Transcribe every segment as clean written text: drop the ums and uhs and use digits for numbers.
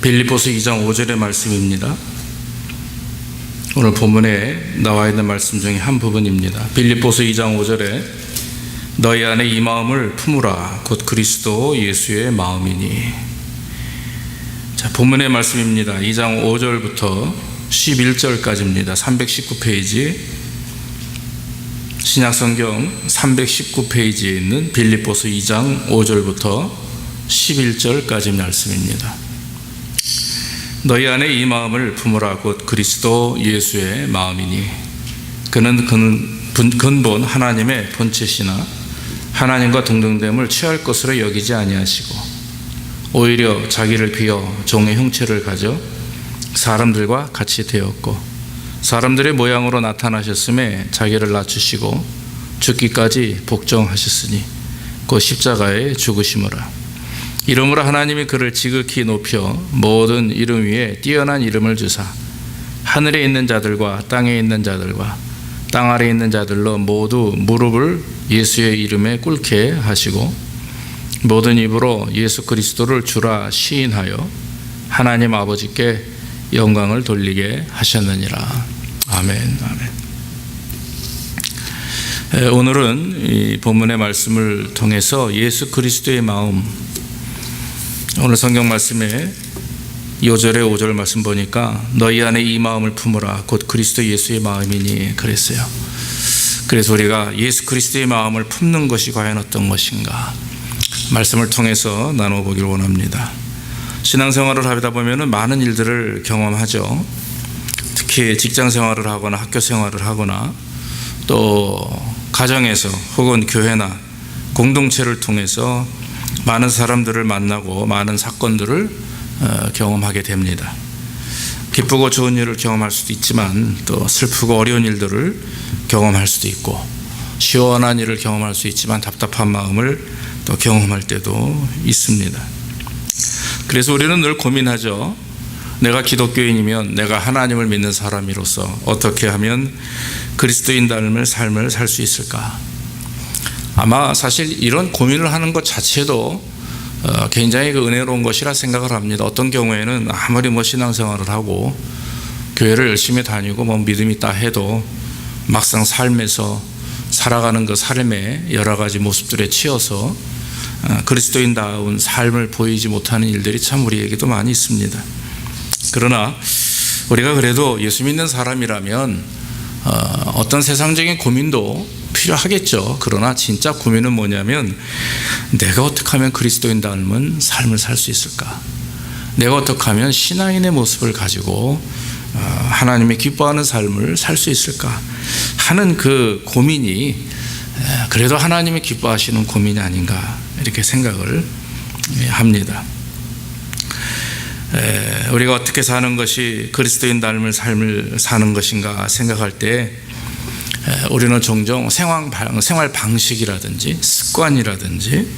빌립보서 2장 5절의 말씀입니다. 오늘 본문에 나와 있는 말씀 중에 한 부분입니다. 빌립보서 2장 5절에 너희 안에 이 마음을 품으라 곧 그리스도 예수의 마음이니. 자, 본문의 말씀입니다. 2장 5절부터 11절까지입니다. 319페이지 신약성경 319페이지에 있는 빌립보서 2장 5절부터 11절까지 말씀입니다. 너희 안에 이 마음을 품으라 곧 그리스도 예수의 마음이니 그는 근본 하나님의 본체시나 하나님과 동등됨을 취할 것으로 여기지 아니하시고 오히려 자기를 비어 종의 형체를 가져 사람들과 같이 되었고 사람들의 모양으로 나타나셨음에 자기를 낮추시고 죽기까지 복종하셨으니 곧 십자가에 죽으심으로 이름으로 하나님이 그를 지극히 높여 모든 이름 위에 뛰어난 이름을 주사 하늘에 있는 자들과 땅에 있는 자들과 땅 아래에 있는 자들로 모두 무릎을 예수의 이름에 꿇게 하시고 모든 입으로 예수 그리스도를 주라 시인하여 하나님 아버지께 영광을 돌리게 하셨느니라. 아멘. 아멘. 오늘은 이 본문의 말씀을 통해서 예수 그리스도의 마음, 오늘 성경 말씀에 2절에 5절 말씀 보니까 너희 안에 이 마음을 품으라 곧 그리스도 예수의 마음이니 그랬어요. 그래서 우리가 예수 그리스도의 마음을 품는 것이 과연 어떤 것인가 말씀을 통해서 나눠보기를 원합니다. 신앙생활을 하다 보면 많은 일들을 경험하죠. 특히 직장생활을 하거나 학교생활을 하거나 또 가정에서 혹은 교회나 공동체를 통해서 많은 사람들을 만나고 많은 사건들을 경험하게 됩니다. 기쁘고 좋은 일을 경험할 수도 있지만 또 슬프고 어려운 일들을 경험할 수도 있고 시원한 일을 경험할 수 있지만 답답한 마음을 또 경험할 때도 있습니다. 그래서 우리는 늘 고민하죠. 내가 기독교인이면 내가 하나님을 믿는 사람으로서 어떻게 하면 그리스도인 닮을 삶을 살 수 있을까? 아마 사실 이런 고민을 하는 것 자체도 굉장히 은혜로운 것이라 생각을 합니다. 어떤 경우에는 아무리 신앙생활을 하고 교회를 열심히 다니고 믿음이 있다 해도 막상 삶에서 살아가는 그 삶의 여러 가지 모습들에 치여서 그리스도인다운 삶을 보이지 못하는 일들이 참 우리에게도 많이 있습니다. 그러나 우리가 그래도 예수 믿는 사람이라면 어떤 세상적인 고민도 필요하겠죠. 그러나 진짜 고민은 뭐냐면 내가 어떻게 하면 그리스도인 닮은 삶을 살 수 있을까? 내가 어떻게 하면 신앙인의 모습을 가지고 하나님이 기뻐하는 삶을 살 수 있을까 하는 그 고민이 그래도 하나님이 기뻐하시는 고민이 아닌가 이렇게 생각을 합니다. 우리가 어떻게 사는 것이 그리스도인 닮은 삶을 사는 것인가 생각할 때 우리는 종종 생활 방식이라든지 습관이라든지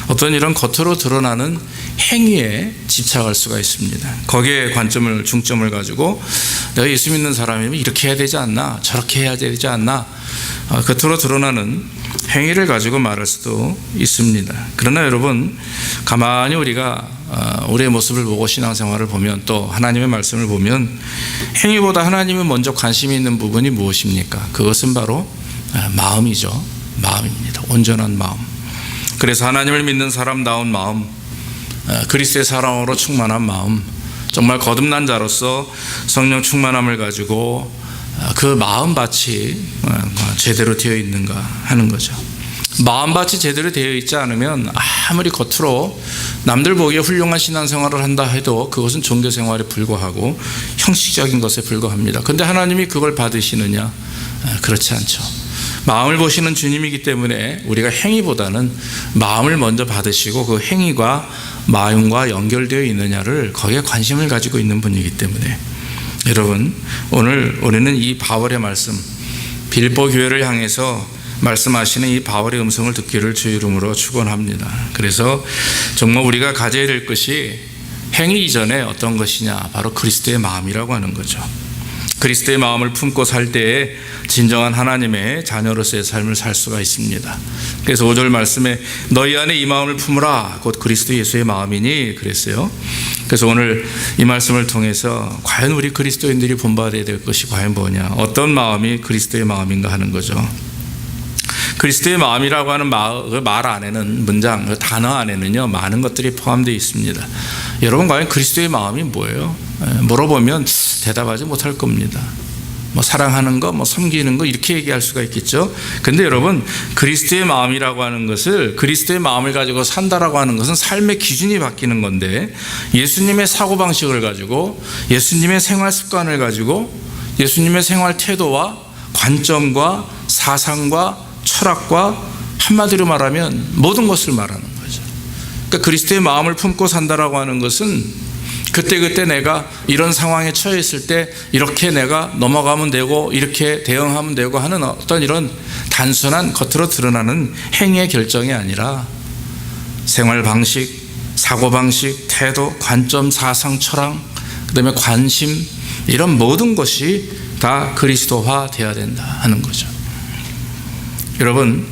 어떤 이런 겉으로 드러나는 행위에 집착할 수가 있습니다. 거기에 중점을 가지고 내가 예수 믿는 사람이면 이렇게 해야 되지 않나 저렇게 해야 되지 않나 겉으로 드러나는 행위를 가지고 말할 수도 있습니다. 그러나 여러분 가만히 우리가 우리의 모습을 보고 신앙생활을 보면 또 하나님의 말씀을 보면 행위보다 하나님이 먼저 관심이 있는 부분이 무엇입니까? 그것은 바로 마음이죠. 마음입니다. 온전한 마음. 그래서 하나님을 믿는 사람다운 마음, 그리스도의 사랑으로 충만한 마음, 정말 거듭난 자로서 성령 충만함을 가지고 그 마음밭이 제대로 되어 있는가 하는 거죠. 마음밭이 제대로 되어 있지 않으면 아무리 겉으로 남들 보기에 훌륭한 신앙생활을 한다 해도 그것은 종교생활에 불과하고 형식적인 것에 불과합니다. 그런데 하나님이 그걸 받으시느냐? 그렇지 않죠. 마음을 보시는 주님이기 때문에 우리가 행위보다는 마음을 먼저 받으시고 그 행위가 마음과 연결되어 있느냐를 거기에 관심을 가지고 있는 분이기 때문에 여러분 오늘 우리는 이 바울의 말씀 빌립보 교회를 향해서 말씀하시는 이 바울의 음성을 듣기를 주 이름으로 축원합니다. 그래서 정말 우리가 가져야 될 것이 행위 이전에 어떤 것이냐 바로 그리스도의 마음이라고 하는 거죠. 그리스도의 마음을 품고 살 때에 진정한 하나님의 자녀로서의 삶을 살 수가 있습니다. 그래서 5절 말씀에 너희 안에 이 마음을 품으라 곧 그리스도 예수의 마음이니 그랬어요. 그래서 오늘 이 말씀을 통해서 과연 우리 그리스도인들이 본받아야 될 것이 과연 뭐냐, 어떤 마음이 그리스도의 마음인가 하는 거죠. 그리스도의 마음이라고 하는 말 안에는, 문장, 그 단어 안에는요, 많은 것들이 포함되어 있습니다. 여러분, 과연 그리스도의 마음이 뭐예요? 물어보면 대답하지 못할 겁니다. 뭐 사랑하는 거, 뭐 섬기는 거, 이렇게 얘기할 수가 있겠죠. 근데 여러분, 그리스도의 마음이라고 하는 것을, 그리스도의 마음을 가지고 산다라고 하는 것은 삶의 기준이 바뀌는 건데, 예수님의 사고방식을 가지고, 예수님의 생활 습관을 가지고, 예수님의 생활 태도와 관점과 사상과 철학과, 한마디로 말하면 모든 것을 말하는 거죠. 그러니까 그리스도의 마음을 품고 산다라고 하는 것은 그때그때 내가 이런 상황에 처해 있을 때 이렇게 내가 넘어가면 되고 이렇게 대응하면 되고 하는 어떤 이런 단순한 겉으로 드러나는 행위의 결정이 아니라 생활 방식, 사고 방식, 태도, 관점, 사상, 철학, 그다음에 관심, 이런 모든 것이 다 그리스도화 되어야 된다 하는 거죠. 여러분,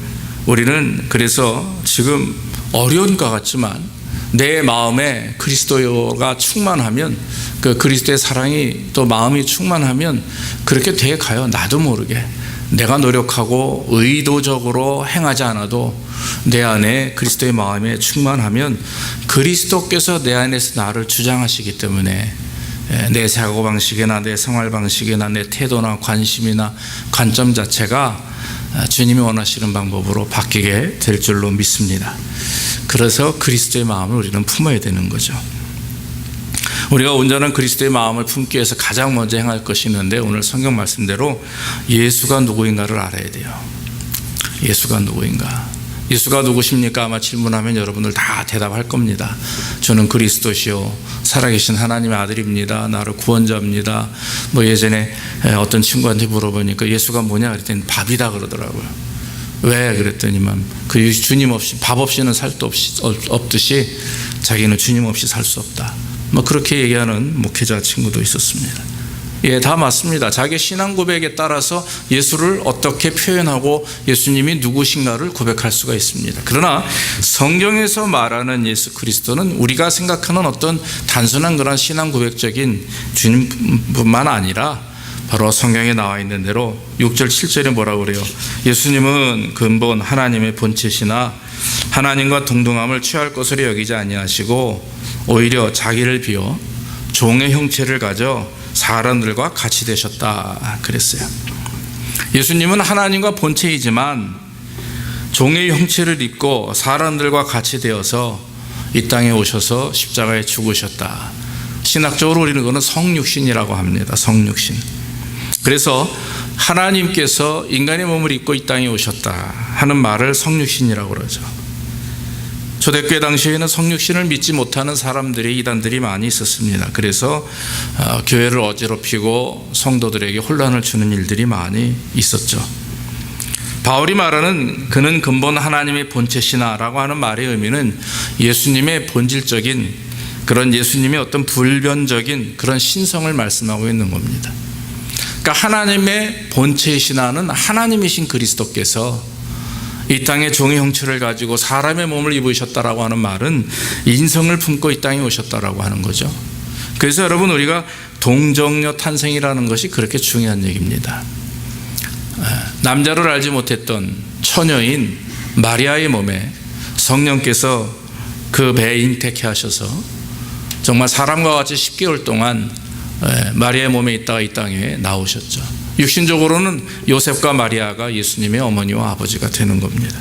우리는 그래서 지금 어려운 것 같지만 내 마음에 그리스도가 충만하면, 그 그리스도의 사랑이 또 마음이 충만하면 그렇게 돼 가요. 나도 모르게 내가 노력하고 의도적으로 행하지 않아도 내 안에 그리스도의 마음에 충만하면 그리스도께서 내 안에서 나를 주장하시기 때문에 내 사고방식이나 내 생활방식이나 내 태도나 관심이나 관점 자체가 주님이 원하시는 방법으로 바뀌게 될 줄로 믿습니다. 그래서 그리스도의 마음을 우리는 품어야 되는 거죠. 우리가 온전한 그리스도의 마음을 품기 위해서 가장 먼저 행할 것이 있는데, 오늘 성경 말씀대로 예수가 누구인가를 알아야 돼요. 예수가 누구인가? 예수가 누구십니까? 아마 질문하면 여러분들 다 대답할 겁니다. 저는 그리스도시요 살아계신 하나님의 아들입니다. 나를 구원자입니다. 뭐 예전에 어떤 친구한테 물어보니까 예수가 뭐냐 그랬더니 밥이다 그러더라고요. 왜 그랬더니만 그 주님 없이, 밥 없이는 살 수 없듯이 자기는 주님 없이 살 수 없다. 뭐 그렇게 얘기하는 목회자 친구도 있었습니다. 예, 다 맞습니다. 자기 신앙 고백에 따라서 예수를 어떻게 표현하고 예수님이 누구신가를 고백할 수가 있습니다. 그러나 성경에서 말하는 예수 그리스도는 우리가 생각하는 어떤 단순한 그런 신앙 고백적인 주님뿐만 아니라 바로 성경에 나와 있는 대로 6절 7절에 뭐라고 그래요? 예수님은 근본 하나님의 본체시나 하나님과 동등함을 취할 것으로 여기지 아니하시고 오히려 자기를 비워 종의 형체를 가져 사람들과 같이 되셨다 그랬어요. 예수님은 하나님과 본체이지만 종의 형체를 입고 사람들과 같이 되어서 이 땅에 오셔서 십자가에 죽으셨다. 신학적으로 우리는 그거는 성육신이라고 합니다. 성육신. 그래서 하나님께서 인간의 몸을 입고 이 땅에 오셨다 하는 말을 성육신이라고 그러죠. 초대교회 당시에는 성육신을 믿지 못하는 사람들이, 이단들이 많이 있었습니다. 그래서 교회를 어지럽히고 성도들에게 혼란을 주는 일들이 많이 있었죠. 바울이 말하는 그는 근본 하나님의 본체시나라고 하는 말의 의미는 예수님의 본질적인 그런, 예수님의 어떤 불변적인 그런 신성을 말씀하고 있는 겁니다. 그러니까 하나님의 본체이시나는 하나님이신 그리스도께서 이 땅에 종의 형체를 가지고 사람의 몸을 입으셨다라고 하는 말은 인성을 품고 이 땅에 오셨다라고 하는 거죠. 그래서 여러분, 우리가 동정녀 탄생이라는 것이 그렇게 중요한 얘기입니다. 남자를 알지 못했던 처녀인 마리아의 몸에 성령께서 그 배에 잉태케 하셔서 정말 사람과 같이 10개월 동안 마리아의 몸에 있다가 이 땅에 나오셨죠. 육신적으로는 요셉과 마리아가 예수님의 어머니와 아버지가 되는 겁니다.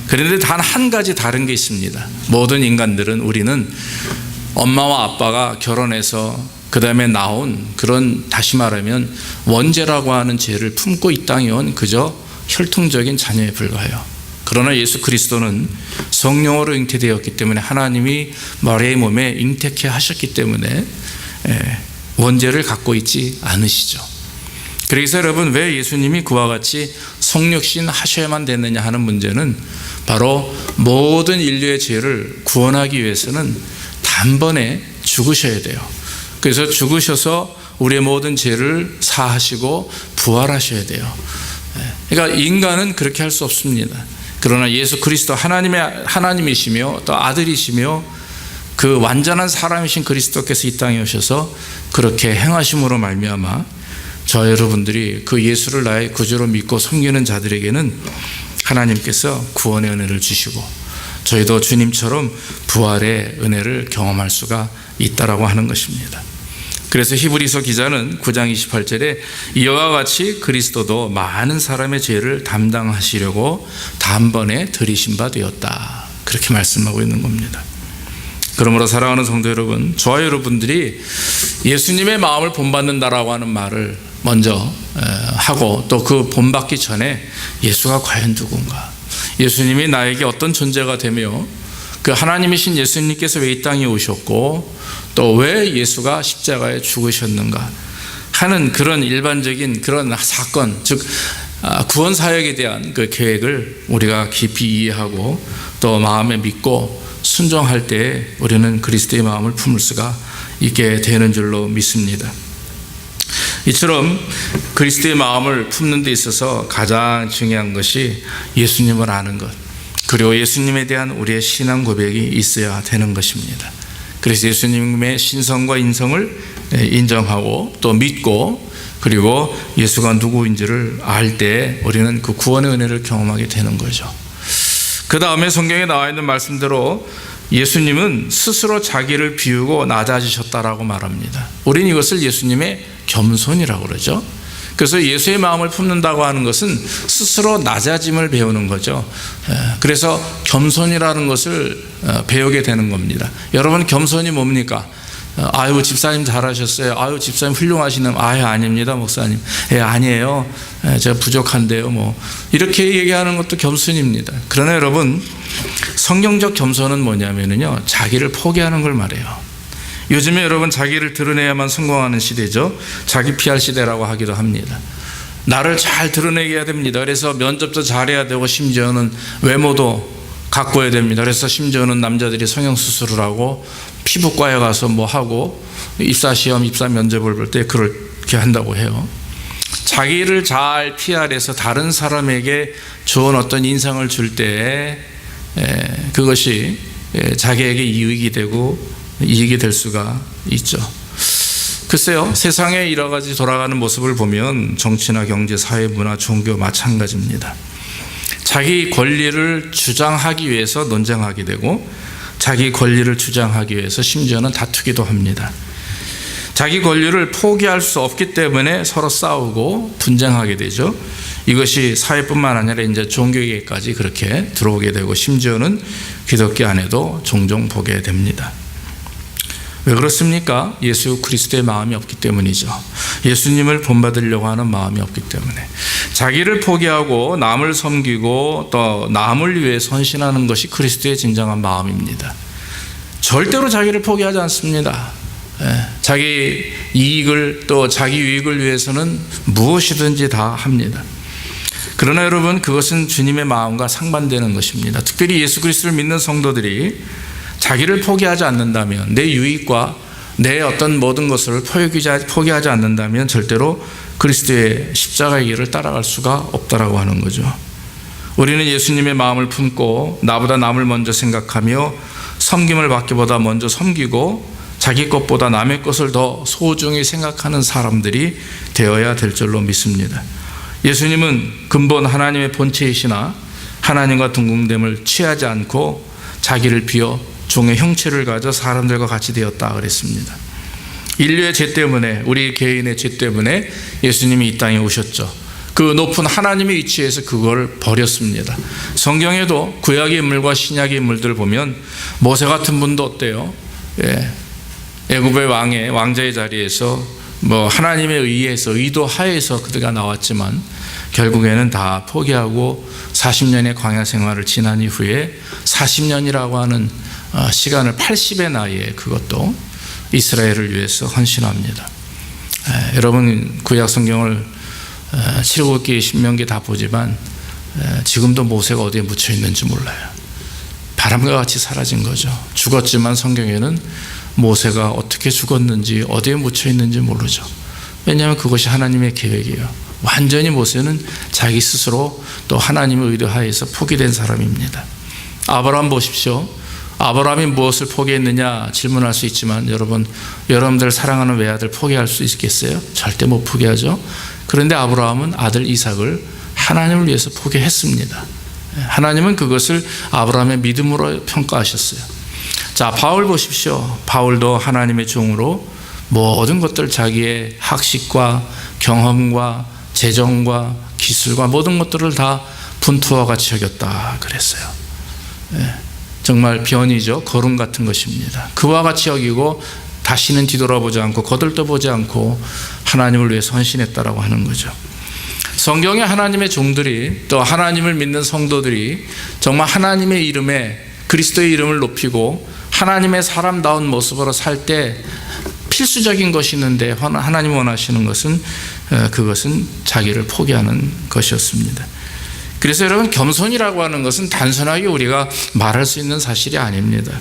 그런데 단 한 가지 다른 게 있습니다. 모든 인간들은, 우리는 엄마와 아빠가 결혼해서 그 다음에 나온 그런, 다시 말하면 원죄라고 하는 죄를 품고 이 땅에 온 그저 혈통적인 자녀에 불과해요. 그러나 예수 그리스도는 성령으로 잉태되었기 때문에, 하나님이 마리아의 몸에 잉태케 하셨기 때문에 원죄를 갖고 있지 않으시죠. 그래서 여러분, 왜 예수님이 그와 같이 성육신 하셔야만 되느냐 하는 문제는 바로 모든 인류의 죄를 구원하기 위해서는 단번에 죽으셔야 돼요. 그래서 죽으셔서 우리의 모든 죄를 사하시고 부활하셔야 돼요. 그러니까 인간은 그렇게 할 수 없습니다. 그러나 예수 그리스도 하나님이시며 또 아들이시며 그 완전한 사람이신 그리스도께서 이 땅에 오셔서 그렇게 행하심으로 말미암아 저 여러분들이 그 예수를 나의 구주로 믿고 섬기는 자들에게는 하나님께서 구원의 은혜를 주시고 저희도 주님처럼 부활의 은혜를 경험할 수가 있다라고 하는 것입니다. 그래서 히브리서 기자는 9장 28절에 이와 같이 그리스도도 많은 사람의 죄를 담당하시려고 단번에 들이신 바 되었다, 그렇게 말씀하고 있는 겁니다. 그러므로 사랑하는 성도 여러분, 저와 여러분들이 예수님의 마음을 본받는다라고 하는 말을 먼저 하고 또 그 본받기 전에 예수가 과연 누군가, 예수님이 나에게 어떤 존재가 되며 그 하나님이신 예수님께서 왜 이 땅에 오셨고 또 왜 예수가 십자가에 죽으셨는가 하는 그런 일반적인 그런 사건, 즉 구원 사역에 대한 그 계획을 우리가 깊이 이해하고 또 마음에 믿고 순종할 때 우리는 그리스도의 마음을 품을 수가 있게 되는 줄로 믿습니다. 이처럼 그리스도의 마음을 품는 데 있어서 가장 중요한 것이 예수님을 아는 것, 그리고 예수님에 대한 우리의 신앙 고백이 있어야 되는 것입니다. 그래서 예수님의 신성과 인성을 인정하고 또 믿고 그리고 예수가 누구인지를 알 때 우리는 그 구원의 은혜를 경험하게 되는 거죠. 그 다음에 성경에 나와 있는 말씀대로 예수님은 스스로 자기를 비우고 낮아지셨다라고 말합니다. 우리는 이것을 예수님의 겸손이라고 그러죠. 그래서 예수의 마음을 품는다고 하는 것은 스스로 낮아짐을 배우는 거죠. 그래서 겸손이라는 것을 배우게 되는 겁니다. 여러분, 겸손이 뭡니까? 아유, 집사님 잘하셨어요. 아유, 집사님 훌륭하시는. 아유, 아닙니다, 목사님. 예, 아니에요. 제가 부족한데요. 뭐 이렇게 얘기하는 것도 겸손입니다. 그러나 여러분, 성경적 겸손은 뭐냐면요, 자기를 포기하는 걸 말해요. 요즘에 여러분, 자기를 드러내야만 성공하는 시대죠. 자기 PR 시대라고 하기도 합니다. 나를 잘 드러내게 해야 됩니다. 그래서 면접도 잘해야 되고 심지어는 외모도 가꿔야 됩니다. 그래서 심지어는 남자들이 성형수술을 하고 피부과에 가서 뭐 하고 입사시험, 입사 면접을 볼 때 그렇게 한다고 해요. 자기를 잘 PR해서 다른 사람에게 좋은 어떤 인상을 줄 때 그것이 자기에게 이익이 되고 이익이 될 수가 있죠. 글쎄요, 세상의 여러 가지 돌아가는 모습을 보면 정치나 경제, 사회, 문화, 종교 마찬가지입니다. 자기 권리를 주장하기 위해서 논쟁하게 되고 자기 권리를 주장하기 위해서 심지어는 다투기도 합니다. 자기 권리를 포기할 수 없기 때문에 서로 싸우고 분쟁하게 되죠. 이것이 사회뿐만 아니라 이제 종교계까지 그렇게 들어오게 되고 심지어는 기독교 안에도 종종 보게 됩니다. 왜 그렇습니까? 예수 그리스도의 마음이 없기 때문이죠. 예수님을 본받으려고 하는 마음이 없기 때문에 자기를 포기하고 남을 섬기고 또 남을 위해 헌신하는 것이 그리스도의 진정한 마음입니다. 절대로 자기를 포기하지 않습니다. 자기 이익을 또 자기 유익을 위해서는 무엇이든지 다 합니다. 그러나 여러분, 그것은 주님의 마음과 상반되는 것입니다. 특별히 예수 그리스도를 믿는 성도들이 자기를 포기하지 않는다면, 내 유익과 내 어떤 모든 것을 포기하지 않는다면 절대로 그리스도의 십자가의 길을 따라갈 수가 없다라고 하는 거죠. 우리는 예수님의 마음을 품고 나보다 남을 먼저 생각하며 섬김을 받기보다 먼저 섬기고 자기 것보다 남의 것을 더 소중히 생각하는 사람들이 되어야 될 줄로 믿습니다. 예수님은 근본 하나님의 본체이시나 하나님과 동등됨을 취하지 않고 자기를 비워 종의 형체를 가져 사람들과 같이 되었다 그랬습니다. 인류의 죄 때문에, 우리 개인의 죄 때문에 예수님이 이 땅에 오셨죠. 그 높은 하나님의 위치에서 그걸 버렸습니다. 성경에도 구약의 인물과 신약의 인물들을 보면 모세 같은 분도 어때요? 애굽의 왕자의 자리에서 뭐 하나님의 의해서, 의도 하에서 그들가 나왔지만 결국에는 다 포기하고 40년의 광야 생활을 지난 이후에 40년이라고 하는 시간을 80의 나이에 그것도 이스라엘을 위해서 헌신합니다. 여러분, 구약 성경을 출애굽기, 신명기 다 보지만 지금도 모세가 어디에 묻혀 있는지 몰라요. 바람과 같이 사라진 거죠. 죽었지만 성경에는 모세가 어떻게 죽었는지 어디에 묻혀 있는지 모르죠. 왜냐하면 그것이 하나님의 계획이에요. 완전히 모세는 자기 스스로 또 하나님의 의도 하에서 포기된 사람입니다. 아브라함 보십시오. 아브라함이 무엇을 포기했느냐 질문할 수 있지만 여러분들 사랑하는 외아들 포기할 수 있겠어요? 절대 못 포기하죠. 그런데 아브라함은 아들 이삭을 하나님을 위해서 포기했습니다. 하나님은 그것을 아브라함의 믿음으로 평가하셨어요. 자, 바울 보십시오. 바울도 하나님의 종으로 모든 것들 자기의 학식과 경험과 재정과 기술과 모든 것들을 다 분투와 같이 여겼다 그랬어요. 정말 변이죠. 거름 같은 것입니다. 그와 같이 여기고 다시는 뒤돌아보지 않고 거들떠보지 않고 하나님을 위해 헌신했다라고 하는 거죠. 성경에 하나님의 종들이 또 하나님을 믿는 성도들이 정말 하나님의 이름에 그리스도의 이름을 높이고 하나님의 사람다운 모습으로 살 때 필수적인 것이 있는데 하나님 원하시는 것은 그것은 자기를 포기하는 것이었습니다. 그래서 여러분, 겸손이라고 하는 것은 단순하게 우리가 말할 수 있는 사실이 아닙니다.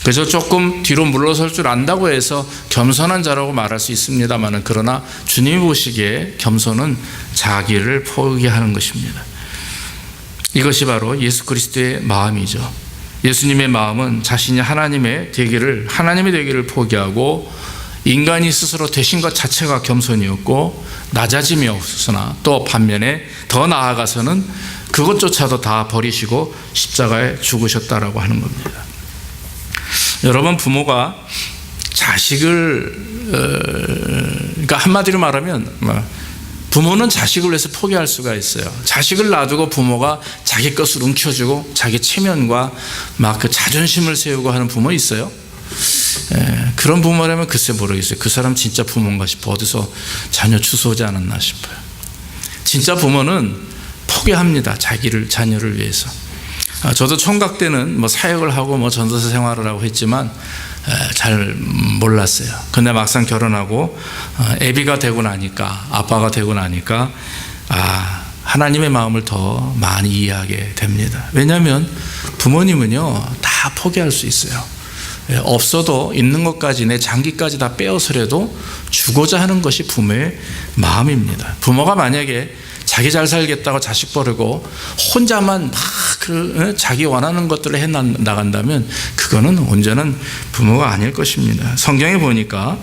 그래서 조금 뒤로 물러설 줄 안다고 해서 겸손한 자라고 말할 수 있습니다만, 그러나 주님이 보시기에 겸손은 자기를 포기하는 것입니다. 이것이 바로 예수 그리스도의 마음이죠. 예수님의 마음은 자신이 하나님의 되기를 포기하고 인간이 스스로 되신 것 자체가 겸손이었고 낮아짐이 없으나 또 반면에 더 나아가서는 그것조차도 다 버리시고 십자가에 죽으셨다라고 하는 겁니다. 여러분, 부모가 자식을 그러니까 한마디로 말하면 부모는 자식을 위해서 포기할 수가 있어요. 자식을 놔두고 부모가 자기 것을 움켜쥐고 자기 체면과 막 그 자존심을 세우고 하는 부모 있어요. 그런 부모라면 글쎄 모르겠어요. 그 사람 진짜 부모인가 싶어. 어디서 자녀 주워오지 않았나 싶어요. 진짜 부모는 포기합니다. 자녀를 위해서. 저도 총각 때는 사역을 하고 전도사 생활을 하고 했지만 잘 몰랐어요. 근데 막상 결혼하고 애비가 되고 나니까, 아빠가 되고 나니까 하나님의 마음을 더 많이 이해하게 됩니다. 왜냐하면 부모님은요 다 포기할 수 있어요. 없어도 있는 것까지 내 장기까지 다 빼어서라도 주고자 하는 것이 부모의 마음입니다. 부모가 만약에 자기 잘 살겠다고 자식 버리고 혼자만 막 자기 원하는 것들을 해 나간다면 그거는 온전한 부모가 아닐 것입니다. 성경에 보니까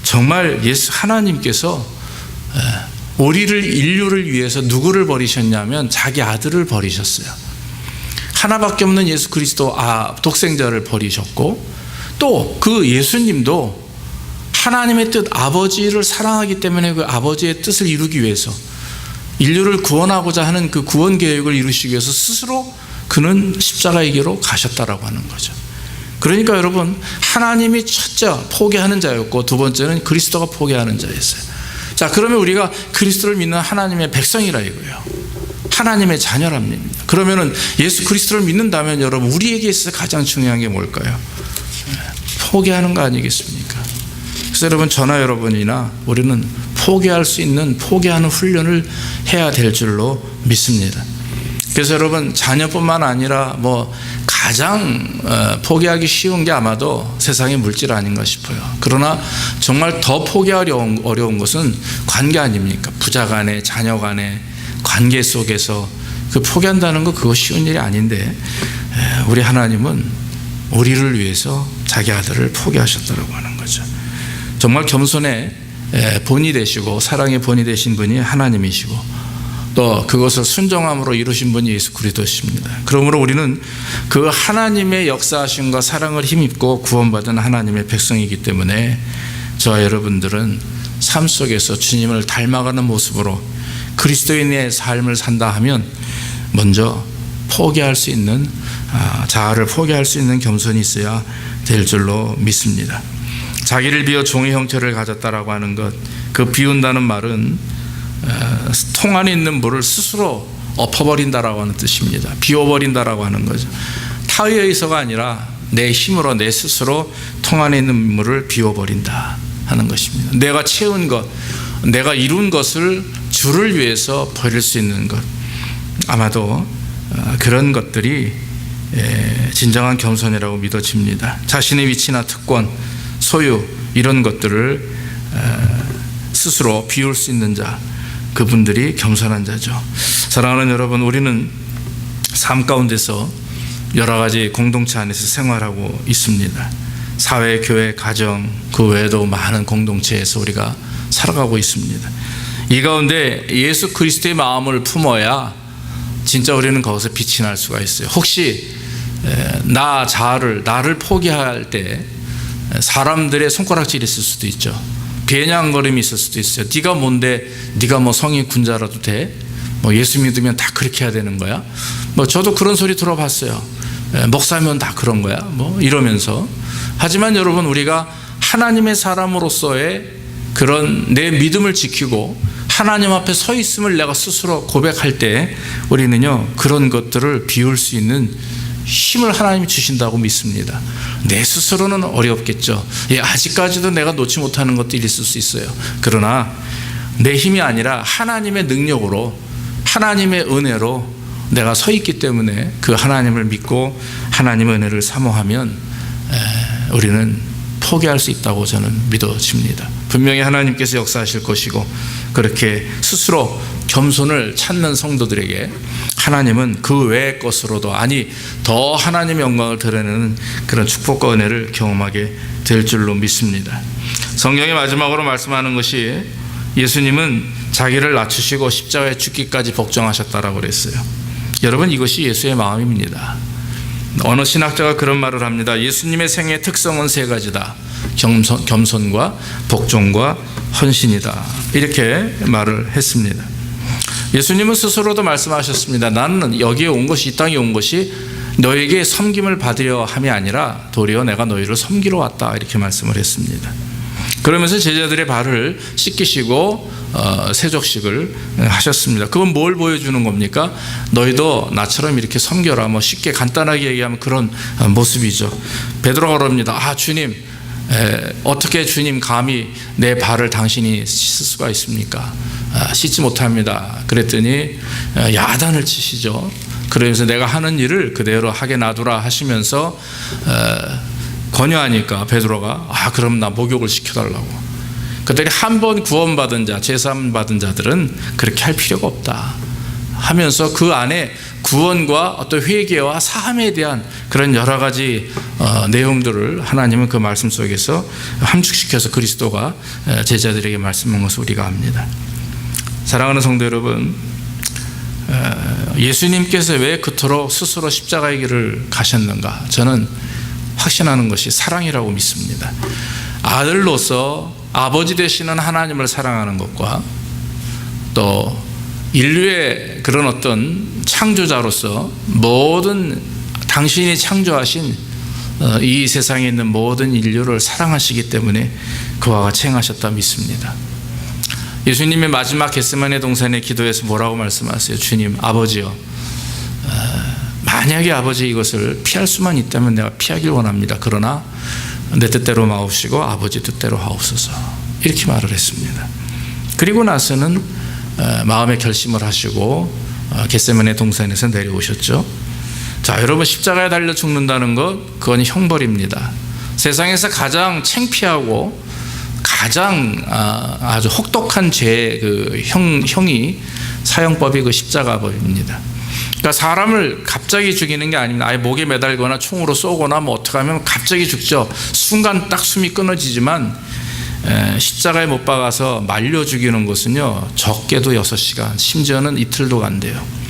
정말 하나님께서 인류를 위해서 누구를 버리셨냐면 자기 아들을 버리셨어요. 하나밖에 없는 예수 그리스도 독생자를 버리셨고, 또 그 예수님도 하나님의 뜻, 아버지를 사랑하기 때문에 그 아버지의 뜻을 이루기 위해서, 인류를 구원하고자 하는 그 구원 계획을 이루시기 위해서 스스로 그는 십자가의 길로 가셨다라고 하는 거죠. 그러니까 여러분, 하나님이 첫째 포기하는 자였고 두 번째는 그리스도가 포기하는 자였어요. 자, 그러면 우리가 그리스도를 믿는 하나님의 백성이라 이거예요. 하나님의 자녀랍니다. 그러면은 예수 그리스도를 믿는다면 여러분, 우리에게 있어서 가장 중요한 게 뭘까요? 포기하는 거 아니겠습니까? 그래서 여러분, 저나 여러분이나 우리는 포기할 수 있는 포기하는 훈련을 해야 될 줄로 믿습니다. 그래서 여러분, 자녀뿐만 아니라 가장 포기하기 쉬운 게 아마도 세상의 물질 아닌가 싶어요. 그러나 정말 더 포기하기 어려운 것은 관계 아닙니까? 부자 간에, 자녀 간에 관계 속에서 포기한다는 거, 그거 쉬운 일이 아닌데 우리 하나님은 우리를 위해서 자기 아들을 포기하셨다고 하는 거죠. 정말 겸손의 본이 되시고 사랑의 본이 되신 분이 하나님이시고 또 그것을 순종함으로 이루신 분이 예수 그리스도십니다. 그러므로 우리는 그 하나님의 역사하심과 사랑을 힘입고 구원받은 하나님의 백성이기 때문에 저와 여러분들은 삶 속에서 주님을 닮아가는 모습으로 그리스도인의 삶을 산다 하면 먼저 포기할 수 있는, 자아를 포기할 수 있는 겸손이 있어야 될 줄로 믿습니다. 자기를 비워 종의 형체를 가졌다라고 하는 것, 그 비운다는 말은 통 안에 있는 물을 스스로 엎어버린다라고 하는 뜻입니다. 비워버린다라고 하는 거죠. 타의에 의해서가 아니라 내 힘으로, 내 스스로 통 안에 있는 물을 비워버린다 하는 것입니다. 내가 채운 것, 내가 이룬 것을 주를 위해서 버릴 수 있는 것, 아마도 그런 것들이 진정한 겸손이라고 믿어집니다. 자신의 위치나 특권, 소유, 이런 것들을 스스로 비울 수 있는 자, 그분들이 겸손한 자죠. 사랑하는 여러분, 우리는 삶 가운데서 여러 가지 공동체 안에서 생활하고 있습니다. 사회, 교회, 가정, 그 외에도 많은 공동체에서 우리가 살아가고 있습니다. 이 가운데 예수 그리스도의 마음을 품어야 진짜 우리는 거기서 빛이 날 수가 있어요. 혹시 나를 포기할 때 사람들의 손가락질이 있을 수도 있죠. 비아냥거림이 있을 수도 있어요. 네가 뭔데, 네가 뭐 성인 군자라도 돼? 뭐 예수 믿으면 다 그렇게 해야 되는 거야? 뭐 저도 그런 소리 들어봤어요. 목사면 다 그런 거야? 뭐 이러면서. 하지만 여러분, 우리가 하나님의 사람으로서의 그런 내 믿음을 지키고 하나님 앞에 서 있음을 내가 스스로 고백할 때 우리는요, 그런 것들을 비울 수 있는 힘을 하나님이 주신다고 믿습니다. 내 스스로는 어렵겠죠. 아직까지도 내가 놓지 못하는 것들이 있을 수 있어요. 그러나 내 힘이 아니라 하나님의 능력으로, 하나님의 은혜로 내가 서 있기 때문에 그 하나님을 믿고 하나님의 은혜를 사모하면 우리는 포기할 수 있다고 저는 믿어집니다. 분명히 하나님께서 역사하실 것이고, 그렇게 스스로 겸손을 찾는 성도들에게 하나님은 그 외의 것으로도, 아니 더 하나님의 영광을 드러내는 그런 축복과 은혜를 경험하게 될 줄로 믿습니다. 성경의 마지막으로 말씀하는 것이 예수님은 자기를 낮추시고 십자가에 죽기까지 복종하셨다라고 그랬어요. 여러분, 이것이 예수의 마음입니다. 어느 신학자가 그런 말을 합니다. 예수님의 생애의 특성은 세 가지다. 겸손과 복종과 헌신이다. 이렇게 말을 했습니다. 예수님은 스스로도 말씀하셨습니다. 나는 여기에 온 것이, 이 땅에 온 것이 너에게 섬김을 받으려 함이 아니라 도리어 내가 너희를 섬기러 왔다. 이렇게 말씀을 했습니다. 그러면서 제자들의 발을 씻기시고 세족식을 하셨습니다. 그건 뭘 보여주는 겁니까? 너희도 나처럼 이렇게 섬겨라. 뭐 쉽게 간단하게 얘기하면 그런 모습이죠. 베드로가 그럽니다. 주님, 어떻게 주님 감히 내 발을 당신이 씻을 수가 있습니까? 씻지 못합니다. 그랬더니 야단을 치시죠. 그러면서 내가 하는 일을 그대로 하게 놔두라 하시면서 권유하니까 베드로가 그럼 나 목욕을 시켜달라고. 그들이 한 번 구원받은 자, 죄사함 받은 자들은 그렇게 할 필요가 없다 하면서 그 안에 구원과 어떤 회개와 사함에 대한 그런 여러 가지 내용들을 하나님은 그 말씀 속에서 함축시켜서 그리스도가 제자들에게 말씀한 것을 우리가 압니다. 사랑하는 성도 여러분, 예수님께서 왜 그토록 스스로 십자가의 길을 가셨는가? 저는 확신하는 것이 사랑이라고 믿습니다. 아들로서 아버지 되시는 하나님을 사랑하는 것과 또 인류의 그런 어떤 창조자로서 모든 당신이 창조하신 이 세상에 있는 모든 인류를 사랑하시기 때문에 그와 같이 행하셨다 믿습니다. 예수님의 마지막 겟세마네 동산의 기도에서 뭐라고 말씀하세요? 주님, 아버지요, 만약에 아버지 이것을 피할 수만 있다면 내가 피하길 원합니다. 그러나 내 뜻대로 마옵시고 아버지 뜻대로 하옵소서. 이렇게 말을 했습니다. 그리고 나서는 마음의 결심을 하시고 겟세마네 동산에서 내려오셨죠. 자, 여러분, 십자가에 달려 죽는다는 것, 그건 형벌입니다. 세상에서 가장 창피하고 가장 아주 혹독한 죄의 그 형이 사형법이 그 십자가법입니다. 그러니까 사람을 갑자기 죽이는 게 아닙니다. 아예 목에 매달거나 총으로 쏘거나 뭐 어떻게 하면 갑자기 죽죠. 순간 딱 숨이 끊어지지만 십자가에 못 박아서 말려 죽이는 것은요, 적게도 6시간, 심지어는 이틀도 간대요.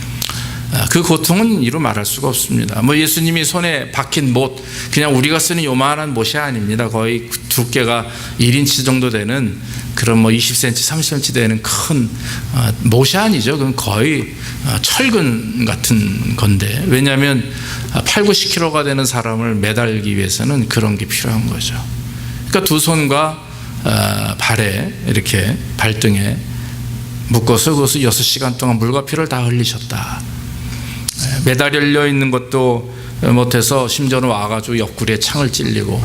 그 고통은 이루 말할 수가 없습니다. 뭐 예수님이 손에 박힌 못, 그냥 우리가 쓰는 요만한 못이 아닙니다. 거의 두께가 1인치 정도 되는 그런 뭐 20cm, 30cm 되는 큰 못이 아니죠. 그건 거의 철근 같은 건데, 왜냐하면 8, 90kg가 되는 사람을 매달기 위해서는 그런 게 필요한 거죠. 그러니까 두 손과 발에 이렇게 발등에 묶어서 그것을 6시간 동안 물과 피를 다 흘리셨다. 매달려 있는 것도 못해서 심지어는 와가지고 옆구리에 창을 찔리고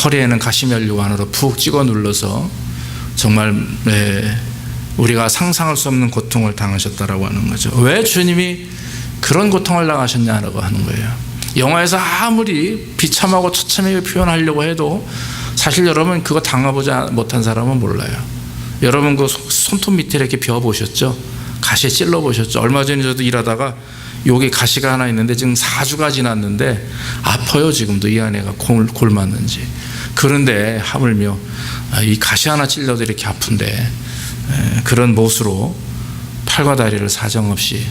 허리에는 가시면류관으로 푹 찍어 눌러서 정말 우리가 상상할 수 없는 고통을 당하셨다라고 하는 거죠. 왜 주님이 그런 고통을 당하셨냐라고 하는 거예요. 영화에서 아무리 비참하고 처참하게 표현하려고 해도 사실 여러분 그거 당해보지 못한 사람은 몰라요. 여러분 그 손톱 밑에 이렇게 베어 보셨죠? 가시에 찔러 보셨죠? 얼마 전에 저도 일하다가 여기 가시가 하나 있는데 지금 4주가 지났는데 아파요. 지금도 이 안에가 골 맞는지. 그런데 하물며 이 가시 하나 찔려도 이렇게 아픈데 그런 못으로 팔과 다리를 사정없이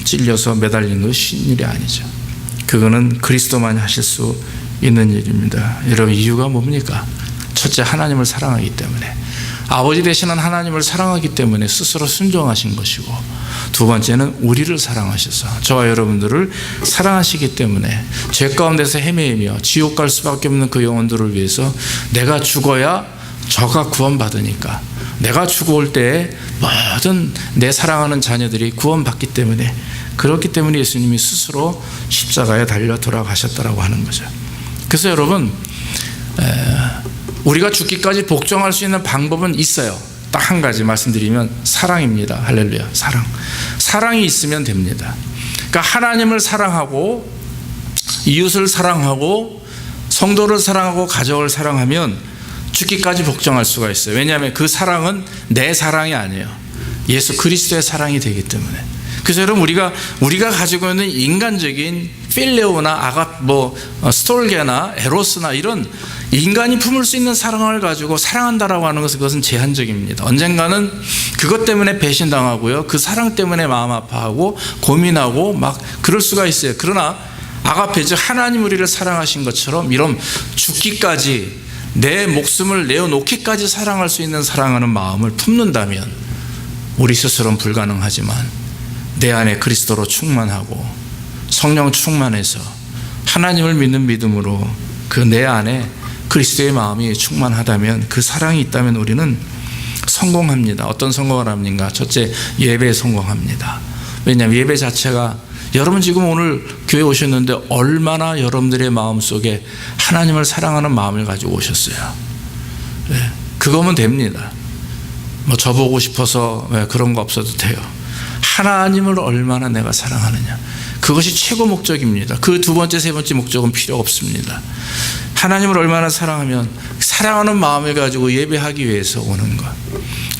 찔려서 매달리는 것이 쉬운 일이 아니죠. 그거는 그리스도만이 하실 수 있는 일입니다. 여러분, 이유가 뭡니까? 첫째, 하나님을 사랑하기 때문에, 아버지 되시는 하나님을 사랑하기 때문에 스스로 순종하신 것이고, 두 번째는 우리를 사랑하셔서 저와 여러분들을 사랑하시기 때문에 죄 가운데서 헤매이며 지옥 갈 수밖에 없는 그 영혼들을 위해서 내가 죽어야 저가 구원받으니까, 내가 죽어올 때에 모든 내 사랑하는 자녀들이 구원받기 때문에, 그렇기 때문에 예수님이 스스로 십자가에 달려 돌아가셨다라고 하는 거죠. 그래서 여러분, 우리가 죽기까지 복종할 수 있는 방법은 있어요. 딱 한 가지 말씀드리면 사랑입니다. 할렐루야. 사랑이 있으면 됩니다. 그러니까 하나님을 사랑하고 이웃을 사랑하고 성도를 사랑하고 가족을 사랑하면 죽기까지 복종할 수가 있어요. 왜냐하면 그 사랑은 내 사랑이 아니에요. 예수 그리스도의 사랑이 되기 때문에. 그래서 여러분, 우리가 가지고 있는 인간적인 필레오나 스톨게나 에로스나 이런 인간이 품을 수 있는 사랑을 가지고 사랑한다라고 하는 것은, 그것은 제한적입니다. 언젠가는 그것 때문에 배신당하고요, 그 사랑 때문에 마음 아파하고 고민하고 막 그럴 수가 있어요. 그러나 아가페, 즉 하나님 우리를 사랑하신 것처럼 이런 죽기까지 내 목숨을 내어놓기까지 사랑할 수 있는 사랑하는 마음을 품는다면 우리 스스로는 불가능하지만 내 안에 그리스도로 충만하고 성령 충만해서 하나님을 믿는 믿음으로 그 내 안에 그리스도의 마음이 충만하다면, 그 사랑이 있다면 우리는 성공합니다. 어떤 성공을 합니까? 첫째, 예배에 성공합니다. 왜냐하면 예배 자체가, 여러분 지금 오늘 교회 오셨는데 얼마나 여러분들의 마음속에 하나님을 사랑하는 마음을 가지고 오셨어요. 그거면 됩니다. 저보고 싶어서 그런 거 없어도 돼요. 하나님을 얼마나 내가 사랑하느냐, 그것이 최고 목적입니다. 그 두 번째, 세 번째 목적은 필요 없습니다. 하나님을 얼마나 사랑하면 사랑하는 마음을 가지고 예배하기 위해서 오는 것.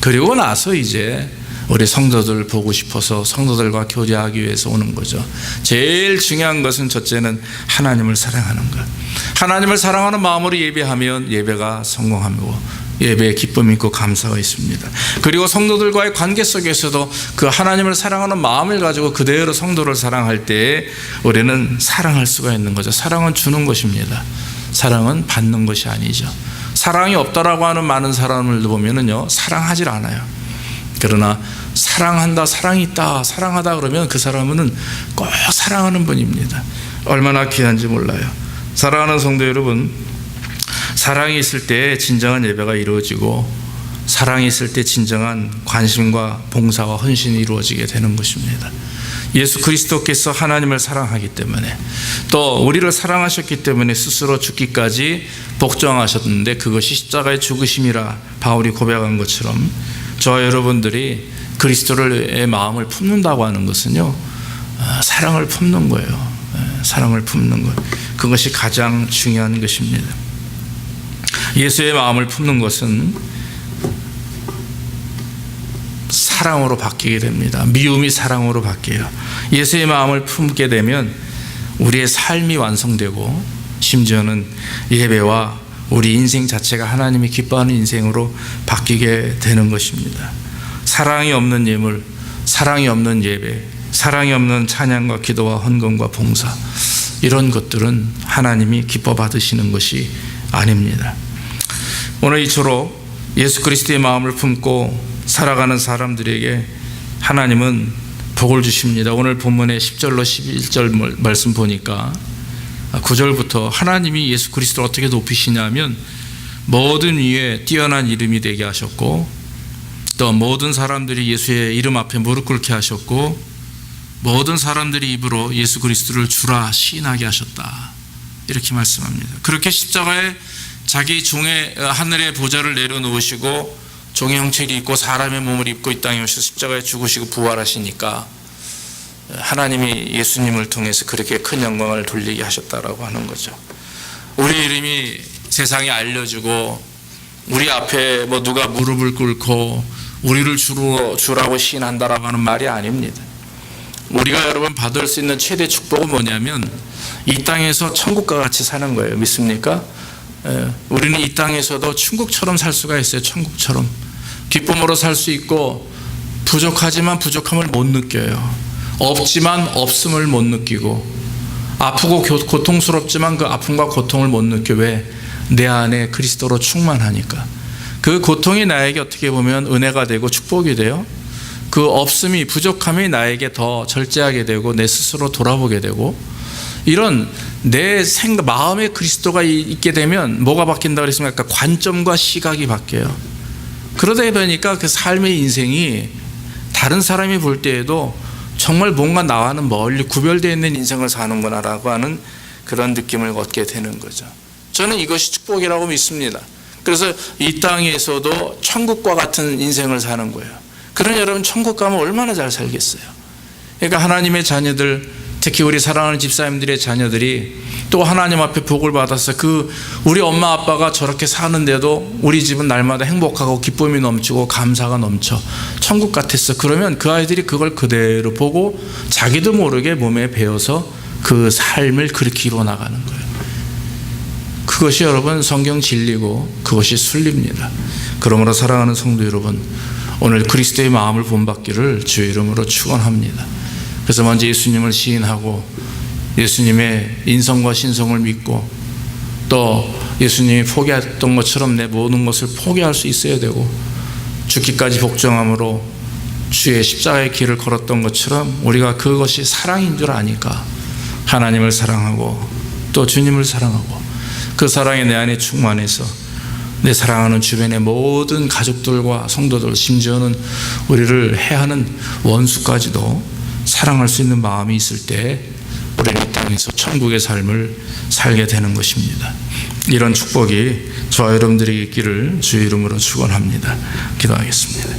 그리고 나서 이제 우리 성도들 보고 싶어서 성도들과 교제하기 위해서 오는 거죠. 제일 중요한 것은 첫째는 하나님을 사랑하는 것. 하나님을 사랑하는 마음으로 예배하면 예배가 성공하고 예배에 기쁨이 있고 감사가 있습니다. 그리고 성도들과의 관계 속에서도 그 하나님을 사랑하는 마음을 가지고 그대로 성도를 사랑할 때 우리는 사랑할 수가 있는 거죠. 사랑은 주는 것입니다. 사랑은 받는 것이 아니죠. 사랑이 없다라고 하는 많은 사람을 보면은요, 사랑하질 않아요. 그러나 사랑한다, 사랑이 있다, 사랑하다 그러면 그 사람은 꼭 사랑하는 분입니다. 얼마나 귀한지 몰라요. 사랑하는 성도 여러분, 사랑이 있을 때 진정한 예배가 이루어지고, 사랑이 있을 때 진정한 관심과 봉사와 헌신이 이루어지게 되는 것입니다. 예수 그리스도께서 하나님을 사랑하기 때문에, 또 우리를 사랑하셨기 때문에 스스로 죽기까지 복종하셨는데, 그것이 십자가의 죽으심이라 바울이 고백한 것처럼 저와 여러분들이 그리스도의 마음을 품는다고 하는 것은요, 사랑을 품는 거예요. 사랑을 품는 것, 그것이 가장 중요한 것입니다. 예수의 마음을 품는 것은 사랑으로 바뀌게 됩니다. 미움이 사랑으로 바뀌어요. 예수의 마음을 품게 되면 우리의 삶이 완성되고, 심지어는 예배와 우리 인생 자체가 하나님이 기뻐하는 인생으로 바뀌게 되는 것입니다. 사랑이 없는 예물, 사랑이 없는 예배, 사랑이 없는 찬양과 기도와 헌금과 봉사, 이런 것들은 하나님이 기뻐 받으시는 것이 아닙니다. 오늘 이처럼 예수 그리스도의 마음을 품고 살아가는 사람들에게 하나님은 복을 주십니다. 오늘 본문의 10절로 11절 말씀 보니까 9절부터 하나님이 예수 그리스도를 어떻게 높이시냐면, 모든 위에 뛰어난 이름이 되게 하셨고, 또 모든 사람들이 예수의 이름 앞에 무릎 꿇게 하셨고, 모든 사람들이 입으로 예수 그리스도를 주라 시인하게 하셨다, 이렇게 말씀합니다. 그렇게 십자가에 자기 종의 하늘의 보좌를 내려놓으시고 종의 형체를 입고 사람의 몸을 입고 이 땅에 오셔서 십자가에 죽으시고 부활하시니까 하나님이 예수님을 통해서 그렇게 큰 영광을 돌리게 하셨다라고 하는 거죠. 우리 이름이 세상에 알려지고 우리 앞에 누가 무릎을 꿇고 우리를 주라고 시인한다라고 하는 말이 아닙니다. 우리가 여러분 받을 수 있는 최대 축복은 뭐냐면 이 땅에서 천국과 같이 사는 거예요. 믿습니까? 우리는 이 땅에서도 천국처럼 살 수가 있어요. 천국처럼 기쁨으로 살 수 있고, 부족하지만 부족함을 못 느껴요. 없지만 없음을 못 느끼고, 아프고 고통스럽지만 그 아픔과 고통을 못 느껴. 왜? 내 안에 그리스도로 충만하니까. 그 고통이 나에게 어떻게 보면 은혜가 되고 축복이 돼요. 그 없음이, 부족함이 나에게 더 절제하게 되고 내 스스로 돌아보게 되고, 이런 내 마음에 그리스도가 있게 되면 뭐가 바뀐다 그랬습니까? 관점과 시각이 바뀌어요. 그러다 보니까 그 삶의 인생이 다른 사람이 볼 때에도 정말 뭔가 나와는 멀리 구별되어 있는 인생을 사는구나라고 하는 그런 느낌을 얻게 되는 거죠. 저는 이것이 축복이라고 믿습니다. 그래서 이 땅에서도 천국과 같은 인생을 사는 거예요. 그러니 여러분, 천국 가면 얼마나 잘 살겠어요. 그러니까 하나님의 자녀들, 특히 우리 사랑하는 집사님들의 자녀들이 또 하나님 앞에 복을 받아서 우리 엄마 아빠가 저렇게 사는데도 우리 집은 날마다 행복하고 기쁨이 넘치고 감사가 넘쳐 천국 같았어. 그러면 그 아이들이 그걸 그대로 보고 자기도 모르게 몸에 배어서 그 삶을 그렇게 이루어나가는 거예요. 그것이 여러분 성경 진리고 그것이 순리입니다. 그러므로 사랑하는 성도 여러분, 오늘 그리스도의 마음을 본받기를 주의 이름으로 축원합니다. 그래서 먼저 예수님을 시인하고 예수님의 인성과 신성을 믿고, 또 예수님이 포기했던 것처럼 내 모든 것을 포기할 수 있어야 되고, 죽기까지 복종함으로 주의 십자가의 길을 걸었던 것처럼 우리가 그것이 사랑인 줄 아니까 하나님을 사랑하고 또 주님을 사랑하고 그 사랑이 내 안에 충만해서 내 사랑하는 주변의 모든 가족들과 성도들, 심지어는 우리를 해하는 원수까지도 사랑할 수 있는 마음이 있을 때 우리는 이 땅에서 천국의 삶을 살게 되는 것입니다. 이런 축복이 저와 여러분들에게 있기를 주의 이름으로 축원합니다. 기도하겠습니다.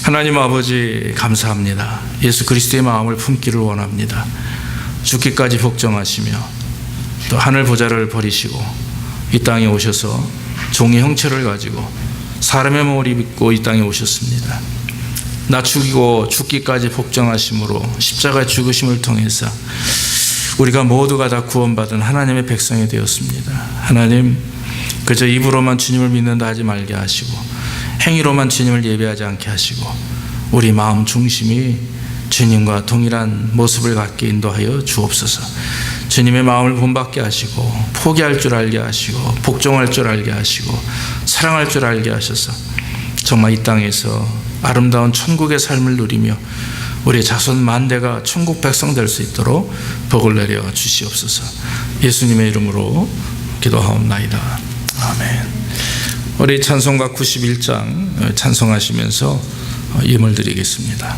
하나님 아버지, 감사합니다. 예수 그리스도의 마음을 품기를 원합니다. 죽기까지 복종하시며 또 하늘 보좌를 버리시고 이 땅에 오셔서 종의 형체를 가지고 사람의 몸을 입고 이 땅에 오셨습니다. 나 죽이고 죽기까지 복종하심으로 십자가의 죽으심을 통해서 우리가 모두가 다 구원받은 하나님의 백성이 되었습니다. 하나님, 그저 입으로만 주님을 믿는다 하지 말게 하시고 행위로만 주님을 예배하지 않게 하시고 우리 마음 중심이 주님과 동일한 모습을 갖게 인도하여 주옵소서. 주님의 마음을 본받게 하시고 포기할 줄 알게 하시고 복종할 줄 알게 하시고 사랑할 줄 알게 하셔서 정말 이 땅에서 아름다운 천국의 삶을 누리며 우리 자손 만대가 천국 백성 될 수 있도록 복을 내려 주시옵소서. 예수님의 이름으로 기도하옵나이다. 아멘. 우리 찬송가 91장 찬송하시면서 예물 드리겠습니다.